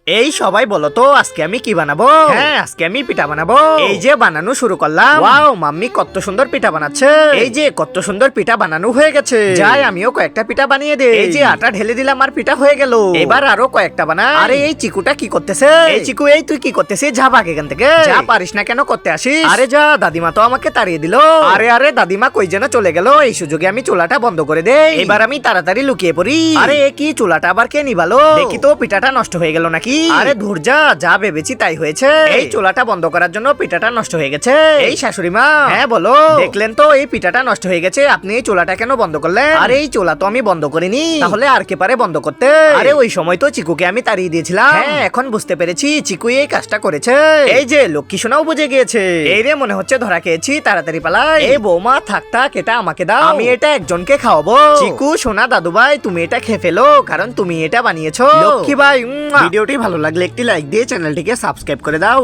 এই সবাই বলো তো আজকে আমি কি বানাবো? হ্যাঁ, আজকে আমি পিঠা বানাবো। এই যে বানানো শুরু করলাম। ওয়াও, মাম্মি কত সুন্দর পিঠা বানাচ্ছে। এই যে কত সুন্দর পিঠা বানানো হয়ে গেছে। যাই আমিও কয়েকটা পিঠা বানিয়ে দেই। এই যে আটা ঢেলে দিলাম আর পিঠা হয়ে গেল। এবার আরো কয়েকটা বানাই। আরে এই চিকুটা কি করতেছে? এই চিকু, এই তুই কি করতেছিস? যা ভাগ এখান থেকে। যা, পারিস না কেন করতে আসিস? আরে যা, দাদিমা তো আমাকে তাড়িয়ে দিল। আরে আরে দাদিমা কই যেন চলে গেল। এই সুযোগে আমি চুলাটা বন্ধ করে দেই। এবার আমি তাড়াতাড়ি লুকিয়ে পড়ি। আরে এ কি, চুলাটা আবার কে নিভালো? দেখি তো পিঠাটা নষ্ট হয়ে গেল নাকি? আরে ধুর যা, যা ভেবেছি তাই হয়েছে। এই চুলাটা বন্ধ করার জন্য পিঠাটা নষ্ট হয়ে গেছে। এই শাশুড়ি মা। হ্যাঁ বলো। দেখলেন তো এই পিঠাটা নষ্ট হয়ে গেছে, আপনি এই চুলাটা কেন বন্ধ করলেন? আরে এই চুলা তো আমি বন্ধ করিনি, তাহলে আর কে পারে বন্ধ করতে? আরে ওই সময় তো চিকুকে আমি তাড়িয়ে দিয়েছিলাম। হ্যাঁ, এখন বুঝতে পেরেছি চিকু এই কাজটা করেছে। এই যে লক্ষ্মী সোনাও বুঝে গিয়েছে। এই রে, মনে হচ্ছে ধরা খেয়েছি, তাড়াতাড়ি পালাই। এই বৌমা থাক থাক, এটা আমাকে দাও, আমি এটা একজনকে খাওয়াবো। চিকু সোনা, দাদু ভাই তুমি এটা খেয়ে ফেলো, কারণ তুমি এটা বানিয়েছো। লক্ষ্মী ভাই। ভিডিওটি ভালো লাগলে একটি লাইক দিয়ে চ্যানেলটিকে সাবস্ক্রাইব করে দাও।